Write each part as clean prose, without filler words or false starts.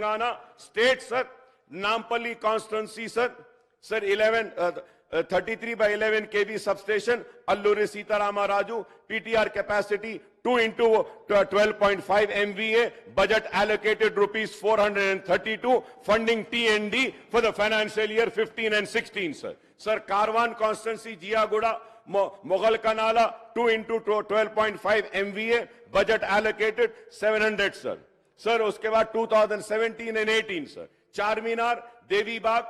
Telangana state, sir. Nampally constituency, sir. Sir, 33 by 11 kV substation, Alluri Sitarama Raju, PTR capacity 2 into 12.5 MVA, budget allocated rupees 432, funding TND for the financial year 15 and 16, sir. Sir, Karwan constituency, Jiaguda, Mughal Kanala, 2 into 12.5 MVA, budget allocated 700, sir. Sir, uske baad 2017 and 18, sir. Charminar, Devi Bagh,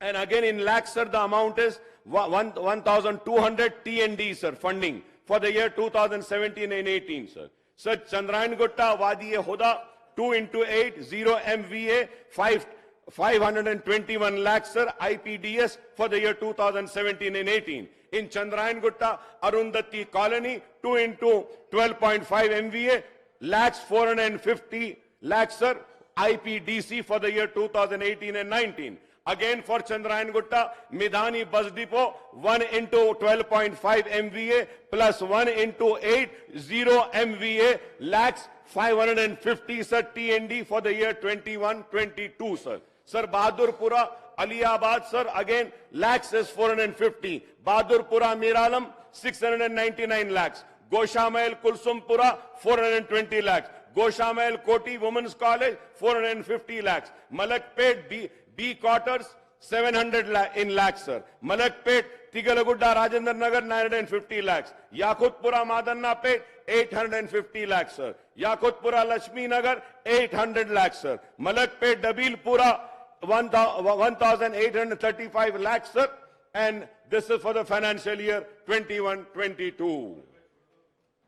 and again in lakhs, sir, the amount is 1,200 TND, sir, funding for the year 2017 and 18, sir. Sir, Chandrayan Gutta, Wadi-e-Huda, 2 into 8, 0 MVA, 521 lakhs, sir, IPDS for the year 2017 and 18. In Chandrayan Gutta, Arundhati Colony, 2 into 12.5 MVA, lakhs 450 lakhs, sir, IPDC for the year 2018 and 19. Again for Chandrayan Gutta, Midhani Bus Depot, 1 into 12.5 MVA plus 1 into 8, 0 MVA, lakhs 550, sir, TND for the year 21-22, sir. Sir, Bahadurpura, Aliabad, sir, again, lakhs is 450. Bahadurpura, Miralam, 699 lakhs. Goshamayal, Kulsumpura, 420 lakhs. Goshamayal, Koti Women's College, 450 lakhs. Malakpet, B quarters, 700 in lakhs, sir. Malakpet, Tigalagudda, Rajendra Nagar, 950 lakhs. Yakutpura, Madannapet, 850 lakhs, sir. Yakutpura, Lakshmi Nagar, 800 lakhs, sir. Malakpet, Dabilpura, 1,835 lakhs, sir. And this is for the financial year 21-22.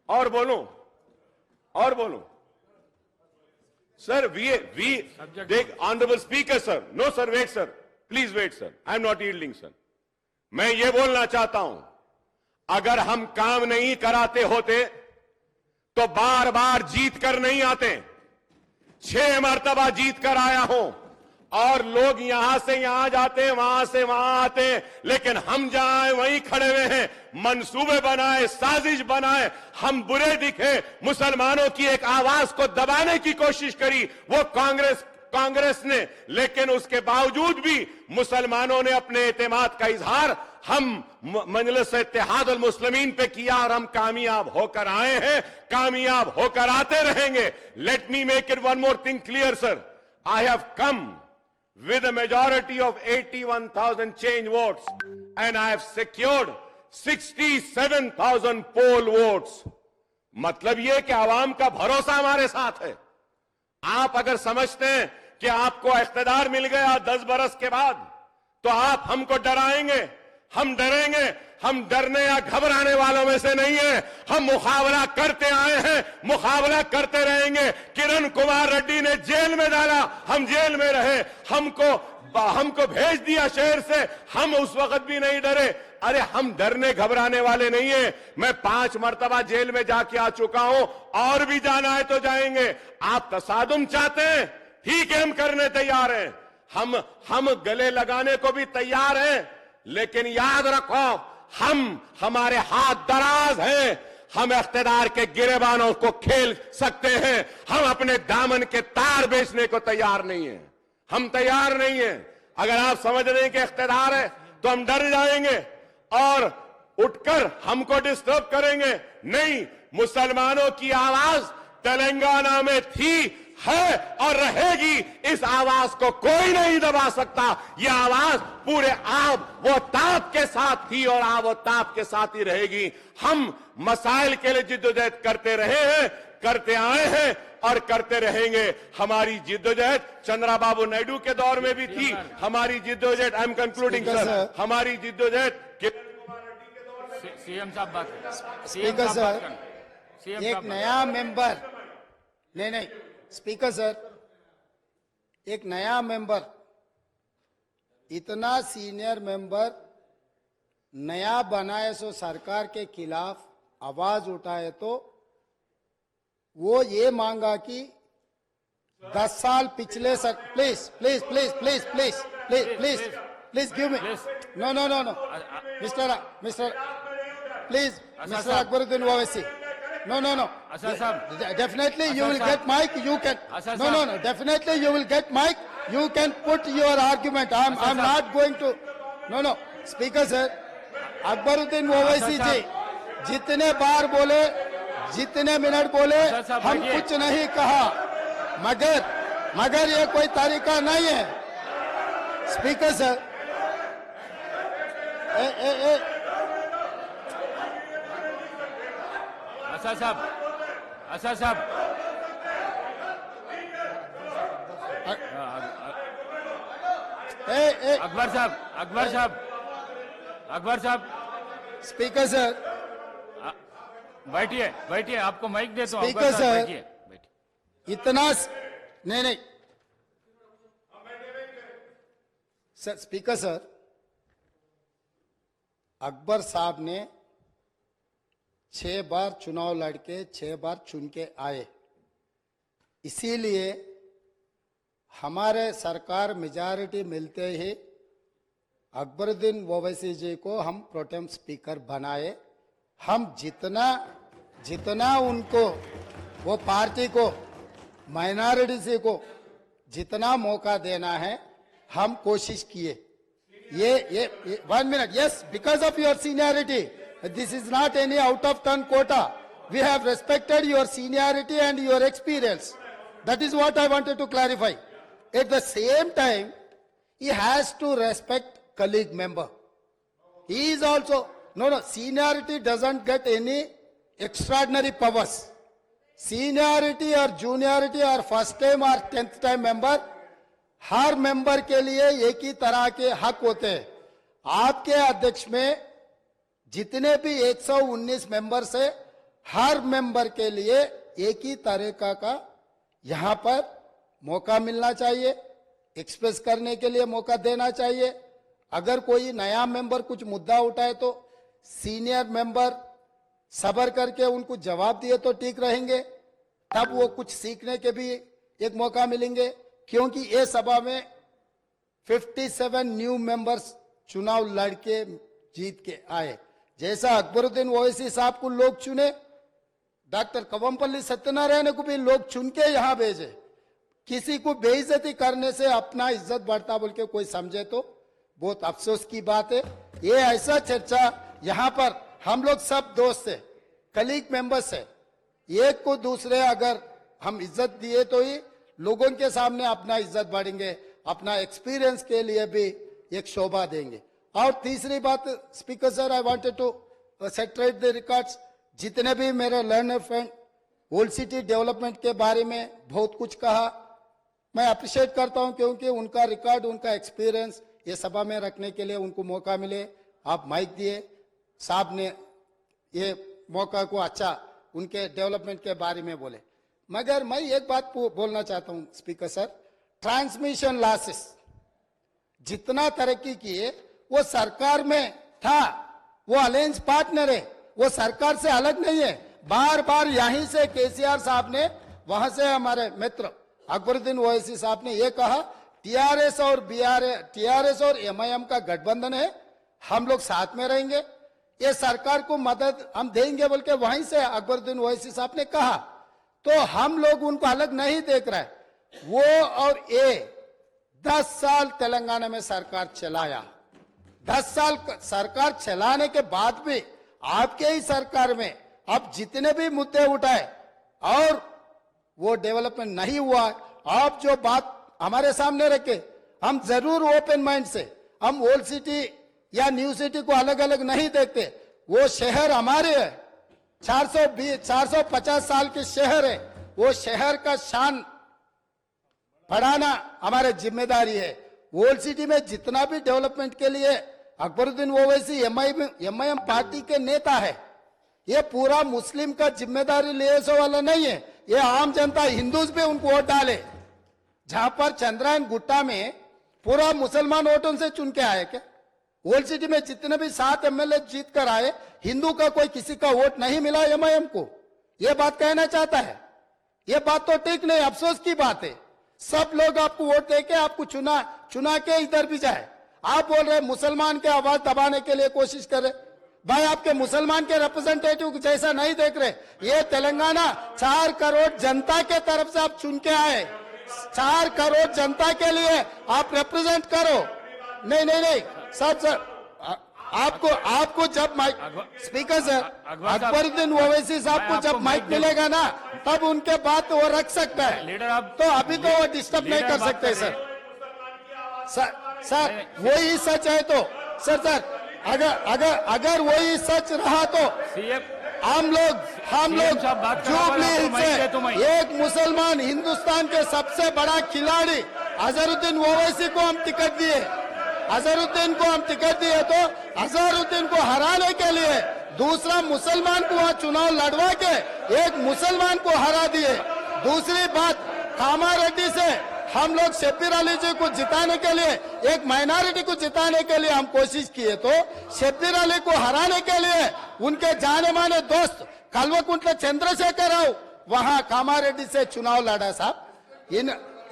और बोलूं, Sir, we take honorable speaker, sir. No, sir, wait, sir. Please wait, sir. I am not yielding, sir. मैं ये बोलना चाहता हूं, अगर हम काम नहीं कराते होते, तो बार बार जीत कर नहीं आते। 6 मर्तबा जीत कर आया हूं, और लोग यहां से यहां जाते, वहां से वहां आते, लेकिन हम जहां वहीं खड़े हुए हैं। मंसूबे बनाए, साजिश बनाए, हम बुरे दिखे, मुसलमानों की एक आवाज को दबाने की कोशिश करी, वो कांग्रेस ने, लेकिन उसके बावजूद भी मुसलमानों ने अपने एतमाद का इजहार हम मजलिस इत्तेहाद अल मुस्लिमीन पे किया, और हम कामयाब होकर आए हैं, कामयाब होकर आते रहेंगे। Let me make it one more thing clear, sir. I have come with a majority of 81,000 change votes, and I have secured 67,000 poll votes. मतलब ये कि आवाम का भरोसा हमारे साथ है. आप अगर समझते हैं कि आपको इख्तिदार मिल गया 10 बरस के बाद, तो आप हमको डराएंगे. हम डरेंगे? हम डरने या घबराने वालों में से नहीं है. हम मुकाबला करते आए हैं, मुकाबला करते रहेंगे. किरण कुमार रेड्डी ने जेल में डाला, हम जेल में रहे. हमको भेज दिया शहर से, हम उस वक्त भी नहीं डरे. अरे हम डरने घबराने वाले नहीं है. मैं 5 मर्तबा जेल में जाके आ चुका हूं, और भी जाना है तो जाएंगे. आप तसादुम चाहते हैं, ठीक है, हम करने तैयार हैं. हम गले लगाने को भी तैयार हैं, लेकिन याद रखो, हमारे हाथ दराज हैं. हम इख्तिदार के गिरेबानों को खेल सकते हैं. हम अपने दामन के तार बेचने को तैयार नहीं है. हम तैयार नहीं है. अगर आप समझ रहे हैं कि इख्तिदार है, तो हम डर जाएंगे और उठकर हमको डिस्टर्ब करेंगे. नहीं, मुसलमानों की आवाज तेलंगाना में थी, है और रहेगी. इस आवाज को कोई नहीं दबा सकता. यह आवाज पूरे वो ताप के साथ थी, और वो ताप के साथ ही रहेगी. हम मसाइल के लिए जिद्दोजहद करते रहे हैं, करते आए हैं और करते रहेंगे. हमारी जिद्दोजहद चंद्रबाबू नायडू के दौर में भी थी. हमारी जिद्दोजहद, आई एम कंक्लूडिंग सर, हमारी जिद्दोजहद सीएम साहब बात करें. स्पीकर सर, एक नया मेंबर, नहीं स्पीकर सर, एक नया मेंबर, इतना सीनियर मेंबर नया बनाए सो सरकार के खिलाफ आवाज उठाए, तो वो ये मांगा कि 10 साल पिछले please please please please please please please please give me, no mister please, mister Akbaruddin Owaisi, No, no, no. Asad Sahab. Definitely you Asad will Sahab. get mic. You can. Asad No, no, Sahab. no. Definitely you will get mic. You can put your argument. I'm Asad Sahab. not going to. No, no. Speaker sir, Akbaruddin Owaisi Asad जी जितने बार बोले, जितने minute बोले, असद साहब, हम बैठिए। कुछ नहीं कहा, मगर ये कोई तरीका नहीं है। Speaker sir, Asad Sahab. Asad Sahab. Akbar Sahab. Akbar Sahab. Akbar Sahab. Speaker sir, बैठिए बैठिए, आपको माइक देता हूँ। स्पीकर अकबर साहब, सर। बैठिए बैठिए। नहीं नहीं सर, स्पीकर सर, अकबर साहब ने 6 बार चुनाव लड़के 6 बार चुन के आए, इसीलिए हमारे सरकार मेजॉरिटी मिलते ही अकबरुद्दीन ओवैसी जी को हम प्रोटेम स्पीकर बनाए। हम जितना उनको, वो पार्टी को, माइनॉरिटी को जितना मौका देना है हम कोशिश किए। ये 1 minute, yes, because of your seniority, this is not any out of turn quota, we have respected your seniority and your experience, that is what I wanted to clarify. At the same time he has to respect colleague member. He is also, no, seniority doesn't get any extraordinary powers. Seniority or juniority or first time or 10th time member, her member के लिए एक ही तरह के हक होते हैं। आपके अध्यक्ष में जितने भी 119 मेंबर्स है, हर मेंबर के लिए एक ही तरीका का यहां पर मौका मिलना चाहिए, एक्सप्रेस करने के लिए मौका देना चाहिए। अगर कोई नया मेंबर कुछ मुद्दा उठाए तो सीनियर मेंबर सबर करके उनको जवाब दिए तो ठीक रहेंगे, तब वो कुछ सीखने के भी एक मौका मिलेंगे। क्योंकि ये सभा में 57 न्यू मेंबर्स चुनाव लड़के जीत के आए। जैसा अकबरुद्दीन ओवैसी साहब को लोग चुने, डॉक्टर कवंपल्ली सत्यनारायण को भी लोग चुन के यहां भेजे। किसी को बेइज्जती करने से अपना इज्जत बढ़ता बोल के कोई समझे तो बहुत अफसोस की बात है। ये ऐसा चर्चा यहाँ पर हम लोग सब दोस्त है, कलीग मेंबर्स है, एक को दूसरे अगर हम इज्जत दिए तो ही लोगों के सामने अपना इज्जत बढ़ेंगे, अपना एक्सपीरियंस के लिए भी एक शोभा देंगे। और तीसरी बात, speaker sir, I wanted to set right the records. जितने भी मेरे learner friend old city development के बारे में बहुत कुछ कहा, मैं अप्रिशिएट करता हूं, क्योंकि उनका रिकॉर्ड, उनका एक्सपीरियंस ये सभा में रखने के लिए उनको मौका मिले। आप माइक दिए, साहब ने ये मौका को अच्छा उनके डेवलपमेंट के बारे में बोले। मगर मैं एक बात बोलना चाहता हूं स्पीकर सर, ट्रांसमिशन लॉसेस जितना तरक्की किए वो सरकार में था, वो अलायंस पार्टनर है, वो सरकार से अलग नहीं है। बार बार यहीं से केसीआर साहब ने, वहां से हमारे मित्र अकबरुद्दीन ओवैसी साहब ने ये कहा, टीआरएस और एमआईएम का गठबंधन है, हम लोग साथ में रहेंगे, ये सरकार को मदद हम देंगे बोल के वहीं से अकबरुद्दीन ओवैसी साहब ने कहा। तो हम लोग उनको अलग नहीं देख रहे। वो और ये 10 साल तेलंगाना में सरकार चलाया, 10 साल सरकार चलाने के बाद भी आपके ही सरकार में अब जितने भी मुद्दे उठाए और वो डेवलपमेंट नहीं हुआ। आप जो बात हमारे सामने रखे, हम जरूर ओपन माइंड से, हम ओल्ड सिटी या न्यू सिटी को अलग अलग नहीं देखते। वो शहर हमारे है, 450 साल के शहर है, वो शहर का शान बढ़ाना हमारी जिम्मेदारी है। ओल्ड सिटी में जितना भी डेवलपमेंट के लिए अकबरुद्दीन ओवैसी एमआईएम पार्टी के नेता है, ये पूरा मुस्लिम का जिम्मेदारी ले वाला नहीं है। ये आम जनता, हिंदूज भी उनको वोट डाले। जहां पर चंद्रायन गुट्टा में पूरा मुसलमान वोटों से चुन के आए क्या? ओल्ड सिटी में जितने भी 7 एमएलए जीत कर आए, हिंदू का कोई किसी का वोट नहीं मिला एमआईएम को। ये बात कहना चाहता है, ये बात तो ठीक नहीं, अफसोस की बात है। सब लोग आपको वोट देके आपको चुना के इधर भी जाए। आप बोल रहे मुसलमान के आवाज दबाने के लिए कोशिश कर रहे। भाई आपके मुसलमान के रिप्रेजेंटेटिव जैसा नहीं देख रहे। ये तेलंगाना 4 करोड़ जनता के तरफ से आप चुन के आए, 4 करोड़ जनता के लिए आप रिप्रेजेंट करो। नहीं नहीं नहीं सर आपको जब mic speaker sir Akbaruddin Owaisi sahab को जब माइक मिलेगा ना तब उनके बात वो रख सकता है। लीडर आप तो अभी तो वो डिस्टर्ब नहीं कर सकते सर वही सच है तो सर अगर वही सच रहा तो सीएम हम लोग साहब बात करा, जुबली आपको हिल्स माइक से दे तो माइक। एक मुसलमान हिंदुस्तान के सबसे बड़ा खिलाड़ी अजहरुद्दीन ओवैसी को हम टिकट दिए। अजहरुद्दीन को हम टिकट दिए तो अजहरुद्दीन को हराने के लिए दूसरा मुसलमान को वहां चुनाव लड़वा के एक मुसलमान को हरा दिए। दूसरी बात कामारेड्डी से हम लोग शब्बीर अली जी को जिताने के लिए एक माइनॉरिटी को जिताने के लिए हम कोशिश किए तो शब्बीर अली को हराने के लिए उनके जाने माने दोस्त कल्वकुंट्ला चंद्रशेखर राव वहां कामारेड्डी से चुनाव लड़ा साहब।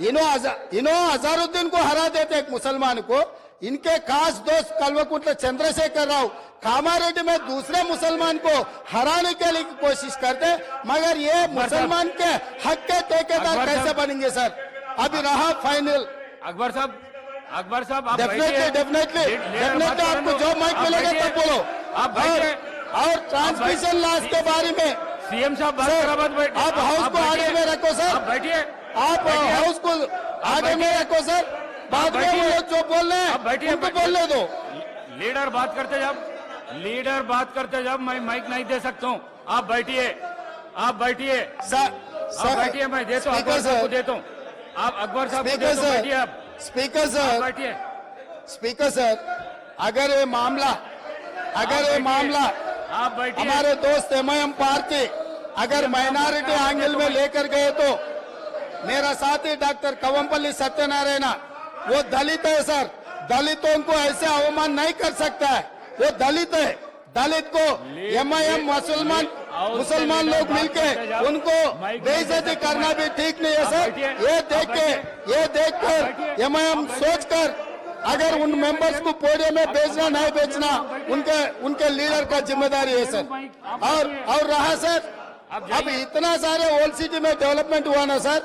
इन्हों अजहरुद्दीन को हरा देते एक मुसलमान को, इनके खास दोस्त कल्वकुंट्ला चंद्रशेखर राव कामारेड्डी में दूसरे मुसलमान को हराने के लिए कोशिश करते, मगर ये मुसलमान के हक के ठेकेदार कैसे बनेंगे सर? अभी रहा फाइनल। अकबर साहब आप डेफिनेटली आपको जो माइक मिलेगा तब बोलो। आप बैठिए। और ट्रांसमिशन लॉस के बारे में सीएम साहब बात करा मत बैठिए। आप हाउस को आगे में रखो सर। आप बैठिए। आप हाउस को आगे में रखो सर। बाद में वो लोग जो बोल रहे हैं उनको बोलने दो। लीडर बात करते जब मैं माइक नहीं दे सकता हूँ। आप बैठिए सर बैठिए, मैं देता हूँ अकबर साहब को देता हूँ। आप अकबर साहब को देता हूँ, बैठिए आप। स्पीकर सर बैठिए। स्पीकर सर अगर ये मामला आप बैठिए। हमारे दोस्त एमआईएम पार्टी अगर माइनॉरिटी एंगल में लेकर गए तो मेरा साथी डॉक्टर कवंपल्ली सत्यनारायण वो दलित है सर। दलितों को ऐसे अवमान नहीं कर सकता है, वो दलित है। दलित को एमआईएम मुसलमान लोग मिलके उनको बेइज्जती करना भी ठीक नहीं है सर। ये देख कर एमआईएम सोच कर अगर उन मेंबर्स को पोडियम में भेजना नहीं भेजना उनके लीडर का जिम्मेदारी है सर। और रहा सर अब इतना सारे ओल्ड सिटी में डेवलपमेंट हुआ ना सर,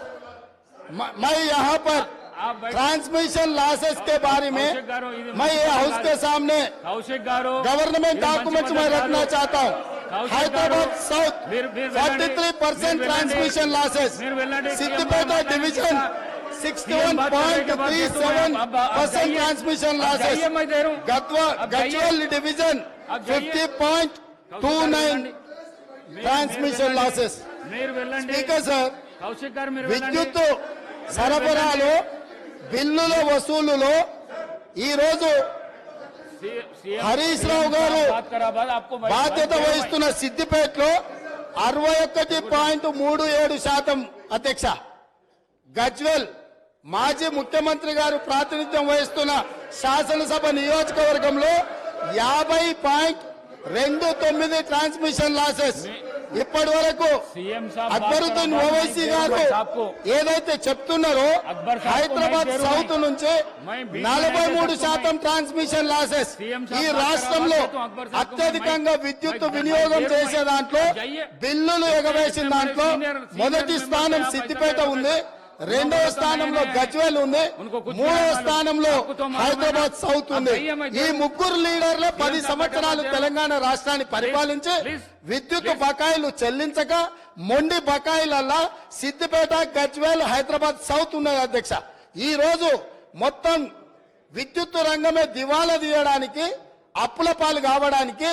मैं यहाँ पर ट्रांसमिशन लॉसेस के बारे में मैं ये हाउस के सामने गवर्नमेंट डॉक्यूमेंट्स में रखना चाहता हूँ। Hyderabad south 43% transmission losses, Siddipet division 61.37% transmission losses, Gajwel division 50.29 transmission losses. Speaker sir విద్యుత్ సరఫరాలో బిల్లుల వసూలులో ఈ రోజు హరీష్ రావు గారు బాధ్యత వహిస్తున్న సిద్దిపేటలో 61.37% అధ్యక్ష, గజ్వెల్ మాజీ ముఖ్యమంత్రి గారు ప్రాతినిధ్యం వహిస్తున్న శాసనసభ నియోజకవర్గంలో 50.29 ట్రాన్స్మిషన్ లాసెస్। ఇప్పటి వరకు అక్బరుద్దీన్ ఓవైసీ గారు ఏదైతే చెప్తున్నారో హైదరాబాద్ సౌత్ నుంచి 43% ట్రాన్స్మిషన్ లాసెస్। ఈ రాష్ట్రంలో అత్యధికంగా విద్యుత్ వినియోగం చేసే దాంట్లో బిల్లులు ఎగవేసిన దాంట్లో మొదటి స్థానం సిద్దిపేట ఉంది, రెండవ స్థానంలో గజ్వేల్ ఉంది, మూడవ స్థానంలో హైదరాబాద్ సౌత్ ఉంది। ఈ ముగ్గురు లీడర్లు 10 సంవత్సరాలు తెలంగాణ రాష్ట్రాన్ని పరిపాలించి విద్యుత్ బకాయిలు చెల్లించక మొండి బకాయిలల్లా సిద్దిపేట, గజ్వేల్, హైదరాబాద్ సౌత్ ఉన్నది అధ్యక్ష। ఈ రోజు మొత్తం విద్యుత్ రంగమే దివాలా తీయడానికి, అప్పుల పాలు కావడానికి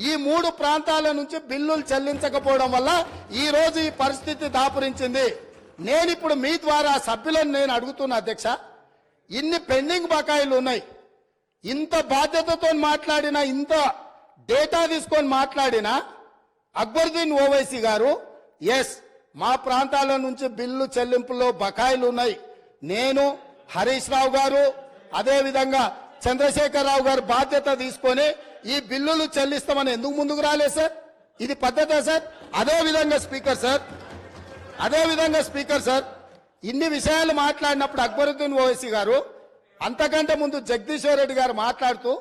ఈ 3 ప్రాంతాల నుంచి బిల్లులు చెల్లించకపోవడం వల్ల ఈ రోజు ఈ పరిస్థితి దాపురించింది। నేను ఇప్పుడు మీ ద్వారా సభ్యులను నేను అడుగుతున్నా అధ్యక్ష, ఇన్ని పెండింగ్ బకాయిలు ఉన్నాయి, ఇంత బాధ్యతతో మాట్లాడినా, ఇంత డేటా తీసుకొని మాట్లాడినా అక్బరుద్దీన్ ఓవైసీ గారు ఎస్ మా ప్రాంతాల నుంచి బిల్లు చెల్లింపులో బకాయిలు ఉన్నాయి, నేను హరీష్ రావు గారు అదే విధంగా చంద్రశేఖర్ రావు గారు బాధ్యత తీసుకొని ఈ బిల్లులు చెల్లిస్తామని ఎందుకు ముందుకు రాలేదు సార్? ఇది పద్ధతే సార్? అదే విధంగా స్పీకర్ సార్ ఇన్ని విషయాలు మాట్లాడినప్పుడు అక్బరుద్దీన్ ఓవైసీ గారు అంతకంటే ముందు జగదీశ్వర్ రెడ్డి గారు మాట్లాడుతూ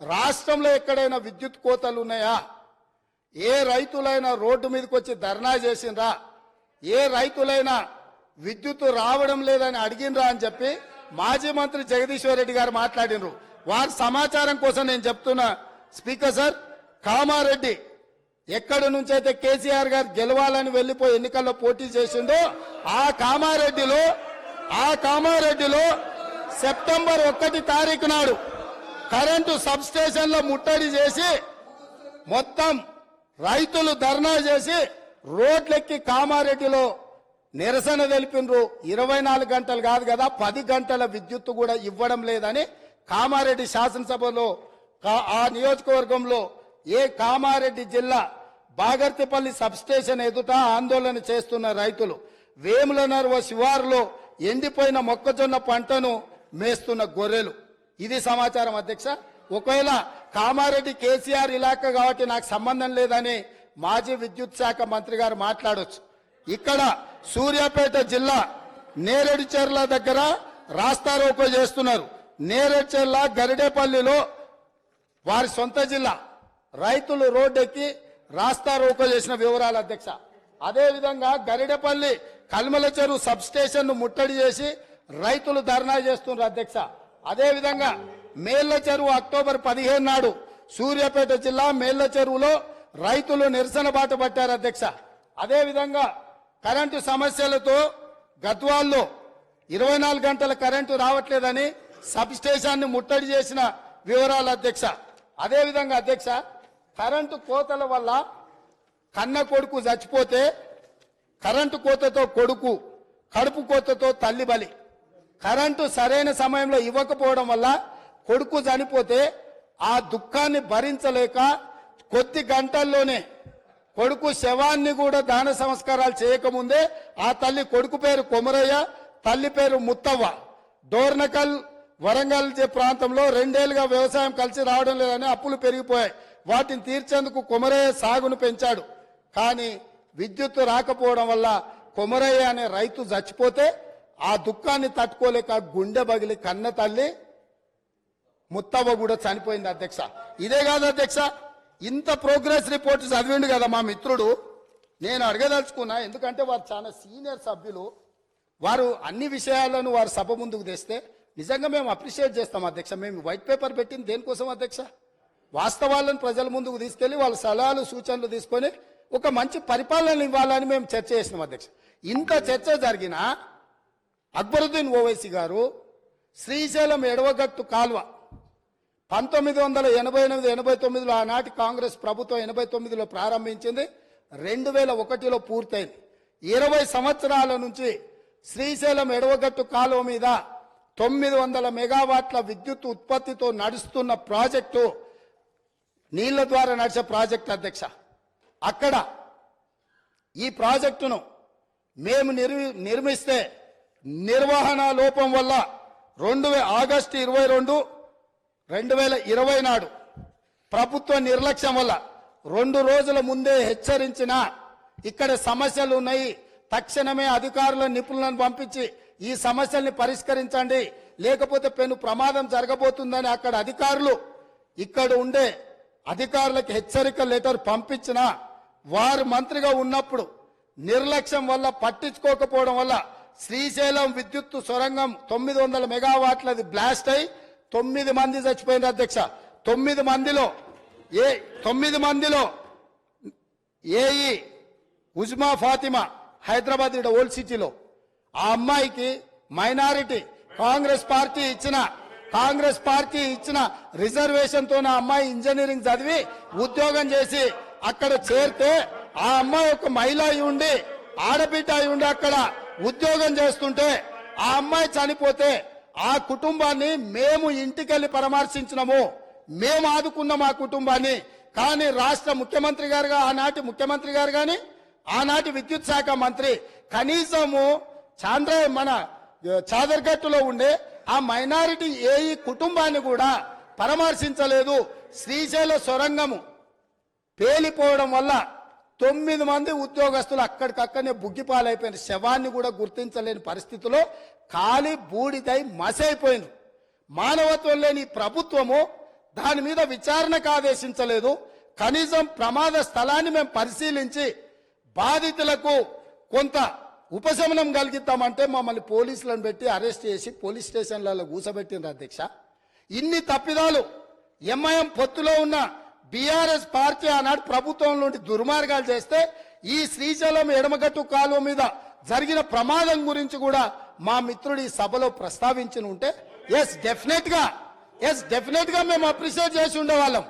రాష్ట్రంలో ఎక్కడైనా విద్యుత్ కోతలు ఉన్నాయా? ఏ రైతులైనా రోడ్డు మీదకి వచ్చి ధర్నా చేసిండ్రా? ఏ రైతులైనా విద్యుత్ రావడం లేదని అడిగినరా అని చెప్పి మాజీ మంత్రి జగదీశ్వర్ రెడ్డి గారు మాట్లాడినరు. వారి సమాచారం కోసం నేను చెప్తున్నా స్పీకర్ సార్, కామారెడ్డి ఎక్కడి నుంచి అయితే కేసీఆర్ గారు గెలవాలని వెళ్లిపోయి ఎన్నికల్లో పోటీ చేసిండో ఆ కామారెడ్డిలో సెప్టెంబర్ 1 తారీఖు నాడు కరెంటు సబ్ స్టేషన్ లో ముట్టడి చేసి మొత్తం రైతులు ధర్నా చేసి రోడ్లెక్కి కామారెడ్డిలో నిరసన తెలిపినరు. 24 గంటలు కాదు కదా, 10 గంటల విద్యుత్తు కూడా ఇవ్వడం లేదని కామారెడ్డి శాసనసభలో ఆ నియోజకవర్గంలో కామారెడ్డి జిల్లా బాగర్తిపల్లి సబ్ స్టేషన్ ఎదుట ఆందోళన చేస్తున్న రైతులు, వేములనర్వ శివారులో ఎండిపోయిన మొక్కజొన్న పంటను మేస్తున్న గొర్రెలు. ఇది సమాచారం అధ్యక్ష. ఒకవేళ కామారెడ్డి కేసీఆర్ ఇలాకా కాబట్టి నాకు సంబంధం లేదని మాజీ విద్యుత్ శాఖ మంత్రి గారు మాట్లాడొచ్చు. ఇక్కడ సూర్యాపేట జిల్లా నేరేడుచెర్ల దగ్గర రాస్తారోకో చేస్తున్నారు. నేరేడుచెర్ల గరిడేపల్లిలో వారి సొంత జిల్లా రైతులు రోడ్డెక్కి రాస్తారోకో చేసిన వివరాలు అధ్యక్ష. అదేవిధంగా గరిడేపల్లి కల్మల చెరువు సబ్ స్టేషన్ ను ముట్టడి చేసి రైతులు ధర్నా చేస్తున్నారు అధ్యక్ష. అదేవిధంగా మేళ్ల చెరువు అక్టోబర్ 15 నాడు సూర్యాపేట జిల్లా మేళ్ల చెరువులో రైతులు నిరసన బాట పట్టారు అధ్యక్ష. అదేవిధంగా కరెంటు సమస్యలతో గద్వాల్లో 24 గంటల కరెంటు రావట్లేదని సబ్ స్టేషన్ ని ముట్టడి చేసిన వివరాలు అధ్యక్ష. అదేవిధంగా అధ్యక్ష, కరెంటు కోతల వల్ల కన్న కొడుకు చచ్చిపోతే కరెంటు కోతతో కొడుకు, కడుపు కోతతో తల్లి బలి. కరెంటు సరైన సమయంలో ఇవ్వకపోవడం వల్ల కొడుకు చనిపోతే ఆ దుఃఖాన్ని భరించలేక కొద్ది గంటల్లోనే కొడుకు శవాన్ని కూడా దాన సంస్కారాలు చేయకముందే ఆ తల్లి, కొడుకు పేరు కొమరయ్య, తల్లి పేరు ముత్తవ్వ, డోర్నకల్ వరంగల్ ప్రాంతంలో 2 ఏళ్లుగా వ్యవసాయం కలిసి రావడం లేదని అప్పులు పెరిగిపోయాయి. వాటిని తీర్చేందుకు కొమరయ్య సాగును పెంచాడు. కానీ విద్యుత్ రాకపోవడం వల్ల కొమరయ్య అనే రైతు చచ్చిపోతే ఆ దుఃఖాన్ని తట్టుకోలేక గుండె బగిలి కన్న తల్లి ముత్తవ్వ కూడా చనిపోయింది అధ్యక్ష. ఇదే కాదు అధ్యక్ష, ఇంత ప్రోగ్రెస్ రిపోర్ట్ చదివిండు కదా మా మిత్రుడు. నేను అడగదలుచుకున్నా, ఎందుకంటే వారు చాలా సీనియర్ సభ్యులు, వారు అన్ని విషయాలను వారు సభ ముందుకు తెస్తే నిజంగా మేము అప్రిషియేట్ చేస్తాం అధ్యక్ష. మేము వైట్ పేపర్ పెట్టింది దేనికోసం అధ్యక్ష? వాస్తవాలను ప్రజల ముందుకు తీసుకెళ్లి వాళ్ళ సలహాలు సూచనలు తీసుకొని ఒక మంచి పరిపాలన ఇవ్వాలని మేము చర్చ చేసినాం అధ్యక్ష. ఇంత చర్చ జరిగినా అక్బరుద్దీన్ ఓవైసీ గారు శ్రీశైలం ఎడవగట్టు కాల్వ 1988-89లో ఆనాటి కాంగ్రెస్ ప్రభుత్వం 89లో ప్రారంభించింది, 2001లో పూర్తయింది. 20 సంవత్సరాల నుంచి శ్రీశైలం ఎడవగట్టు కాలువ మీద 900 మెగావాట్ల విద్యుత్ ఉత్పత్తితో నడుస్తున్న ప్రాజెక్టు నీళ్ల ద్వారా నడిచే ప్రాజెక్టు అధ్యక్ష. అక్కడ ఈ ప్రాజెక్టును మేము నిర్మిస్తే నిర్వహణ లోపం వల్ల ఆగస్టు 22, 2020 నాడు ప్రభుత్వ నిర్లక్ష్యం వల్ల 2 రోజుల ముందే హెచ్చరించిన ఇక్కడ సమస్యలు ఉన్నాయి, తక్షణమే అధికారుల నిపుణులను పంపించి ఈ సమస్యల్ని పరిష్కరించండి, లేకపోతే పెను ప్రమాదం జరగబోతుందని అక్కడ అధికారులు ఇక్కడ ఉండే అధికారులకు హెచ్చరిక లెటర్ పంపించిన వారు మంత్రిగా ఉన్నప్పుడు నిర్లక్ష్యం వల్ల, పట్టించుకోకపోవడం వల్ల శ్రీశైలం విద్యుత్ సొరంగం 900 మెగావాట్లది బ్లాస్ట్ అయి 9 మంది చచ్చిపోయినారు అధ్యక్ష. 9 మందిలో ఏఈ ఉజ్మా ఫాతిమా హైదరాబాద్ ఓల్డ్ సిటీలో, ఆ అమ్మాయికి మైనారిటీ కాంగ్రెస్ పార్టీ ఇచ్చిన రిజర్వేషన్ తో ఆ అమ్మాయి ఇంజనీరింగ్ చదివి ఉద్యోగం చేసి అక్కడ చేరితే ఆ అమ్మాయి ఒక మహిళ అయి ఉండి, ఆడబిడ్డ అయి ఉండి అక్కడ ఉద్యోగం చేస్తుంటే ఆ అమ్మాయి చనిపోతే ఆ కుటుంబాన్ని మేము ఇంటికెళ్లి పరామర్శించినాము, మేము ఆదుకున్నాం ఆ కుటుంబాన్ని. కానీ రాష్ట్ర ముఖ్యమంత్రి గారుగా ఆనాటి ముఖ్యమంత్రి గారు గాని ఆనాటి విద్యుత్ శాఖ మంత్రి కనీసము మన చాదర్గట్టులో ఉండే ఆ మైనారిటీ ఏఈ కుటుంబాన్ని కూడా పరామర్శించలేదు. శ్రీశైల సొరంగము పేలిపోవడం వల్ల 9 మంది ఉద్యోగస్తులు అక్కడికక్కడనే బుగ్గిపాలైపోయిన శవాన్ని కూడా గుర్తించలేని పరిస్థితిలో కాలి బూడిదై మసైపోయింది. మానవత్వం లేని ప్రభుత్వము దాని మీద విచారణకు ఆదేశించలేదు. కనీసం ప్రమాద స్థలాన్ని మేము పరిశీలించి బాధితులకు కొంత ఉపశమనం కలిగిద్దామంటే మమ్మల్ని పోలీసులను పెట్టి అరెస్ట్ చేసి పోలీస్ స్టేషన్లలో కూసబెట్టిండ్రు అధ్యక్ష. ఇన్ని తప్పిదాలు ఎంఐఎం పొత్తులో ఉన్న బీఆర్ఎస్ పార్టీ ఆనాడు ప్రభుత్వం నుండి దుర్మార్గాలు చేస్తే ఈ శ్రీశైలం ఎడమగట్టు కాలువ మీద జరిగిన ప్రమాదం గురించి కూడా మా మిత్రుడు ఈ సభలో ప్రస్తావించి ఉంటే ఎస్ డెఫినెట్ గా మేము అప్రిషియేట్ చేసి ఉండేవాళ్ళం.